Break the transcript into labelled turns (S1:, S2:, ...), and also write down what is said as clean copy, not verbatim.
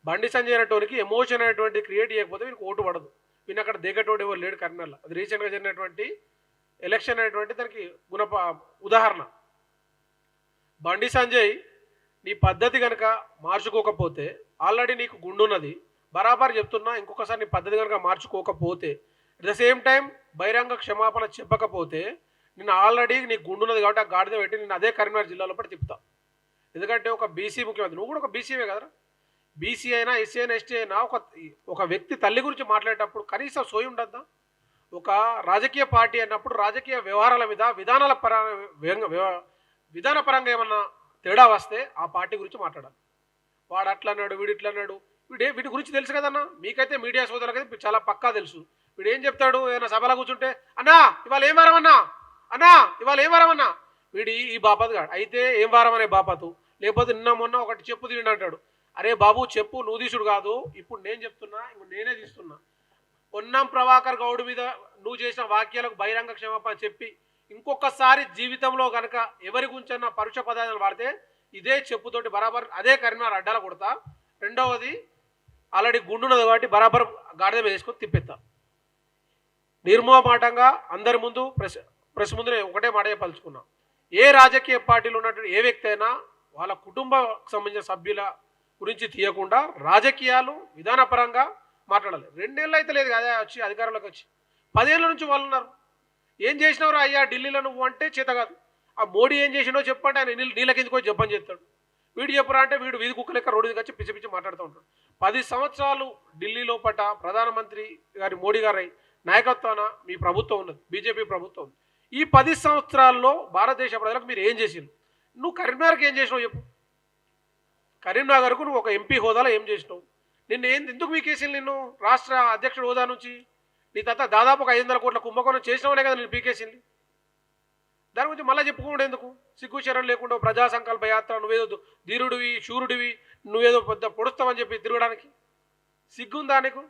S1: Bandi Sanjay అనేటోనికి emotion అనేటువంటి create చేయకపోతే వీనికి ఓటు పడదు. వీని అక్కడ దిగటోడు ఎవరు లేడు కర్నూలులో. అది రీసెంట్గా జరిగినటువంటి ఎలక్షన్ అనేటువంటి దానికి ఉదాహరణ. బండి సంజయ్ నీ పద్ధతి కనుక మార్చుకోకపోతే, ఆల్రెడీ నీకు గుండున్నది, బరాబర్ చెప్తున్నా, ఇంకొకసారి నీ పద్ధతి కనుక మార్చుకోకపోతే, అట్ ద సేమ్ టైం బహిరంగ క్షమాపణ చెప్పకపోతే, నేను ఆల్రెడీ నీకు గుండున్నది కాబట్టి ఆ గాడిద పెట్టి నేను అదే కరీంనగర్ జిల్లాలో పడి తిప్పుతా. ఎందుకంటే ఒక బీసీ ముఖ్యమంత్రి, నువ్వు కూడా ఒక బీసీవే కదరా. బీసీ అయినా, ఎస్సీ అయినా, ఎస్టీ అయినా ఒక వ్యక్తి తల్లి గురించి మాట్లాడేటప్పుడు కనీసం సోయి ఉండద్దా? ఒక రాజకీయ పార్టీ అన్నప్పుడు రాజకీయ వ్యవహారాల మీద విధానపరంగా ఏమన్నా తేడా వస్తే ఆ పార్టీ గురించి మాట్లాడాలి. వాడు అట్లా అన్నాడు, వీడు ఇట్లా అన్నాడు, వీటి గురించి తెలుసు కదన్నా. మీకైతే మీడియా సోదరులకైతే చాలా పక్కా తెలుసు. వీడు ఏం చెప్తాడు, ఏదైనా సభలో కూర్చుంటే, అన్నా ఇవాళ ఏం వారం అన్నా, అన్నా ఇవాళ ఏం వారం అన్నా, వీడి ఈ బాపత్ గాడు అయితే ఏం వారం అనే బాపతు, లేకపోతే నిన్న మొన్న ఒకటి చెప్పు తిండి అంటాడు. అరే బాబు చెప్పు, నువ్వు తీసుడు కాదు, ఇప్పుడు నేను చెప్తున్నా, ఇప్పుడు నేనే తీస్తున్నా. పొన్నం ప్రభాకర్ గౌడ్ మీద నువ్వు చేసిన వాక్యాలకు బహిరంగ క్షమాపణ చెప్పి ఇంకొకసారి జీవితంలో కనుక ఎవరి గురించన్నా పరుష పదార్థాలు వాడితే ఇదే చెప్పుతోటి బరాబర్ అదే కరీంనగర్ అడ్డాల కొడతా. రెండవది, ఆల్రెడీ గుండున్నది కాబట్టి బరాబర్ గాడిద మీద వేసుకొని తిప్పెత్తా. నిర్మోహమాటంగా అందరి ముందు ప్రెస్ ముందు ఒకటే మాట చెప్పలుచుకున్నా. ఏ రాజకీయ పార్టీలో ఉన్నటువంటి ఏ వ్యక్తి అయినా వాళ్ళ కుటుంబకు సంబంధించిన సభ్యుల గురించి తీయకుండా రాజకీయాలు విధానపరంగా మాట్లాడాలి. 2 ఏళ్ళు అయితే లేదు కదా వచ్చి అధికారంలోకి వచ్చి, 10 ఏళ్ళ నుంచి వాళ్ళు ఉన్నారు. ఏం చేసినవరా అయ్యా ఢిల్లీలో నువ్వు అంటే చేత కాదు. ఆ మోడీ ఏం చేసినో చెప్పంటే ఆయన నీళ్ళ కిందకి వచ్చి చెప్పని చెప్తాడు. వీడు చెప్పరా అంటే వీడు వీధి కుక్క లెక్క రోడ్డు దగ్గర వచ్చి పిచ్చి పిచ్చి మాట్లాడుతూ ఉంటాడు. 10 సంవత్సరాలు ఢిల్లీలో పట్ట ప్రధానమంత్రి గారి మోడీ గారి నాయకత్వాన మీ ప్రభుత్వం ఉన్నది, బీజేపీ ప్రభుత్వం ఉంది. ఈ 10 సంవత్సరాల్లో భారతదేశ ప్రజలకు మీరు ఏం చేసిండు? నువ్వు కరీంనగర్కి ఏం చేసినావు చెప్పు. కరీంనగర్కు నువ్వు ఒక ఎంపీ హోదాలో ఏం చేసినావు? నిన్ను ఎందుకు పీకేసింది? నిన్ను రాష్ట్ర అధ్యక్షుడు హోదా నుంచి నీ తర్వాత దాదాపు ఒక 500 కోట్ల కుంభకోణం చేసినవనే కదా నేను పీకేసింది. దాని గురించి మళ్ళీ చెప్పుకోండి ఎందుకు? సిగ్గుచరం లేకుండా ప్రజా సంకల్ప యాత్ర, నువ్వేదో ధీరుడివి శూరుడివి, నువ్వేదో పెద్ద పొడుస్తావని చెప్పి తిరగడానికి సిగ్గుందా నీకు?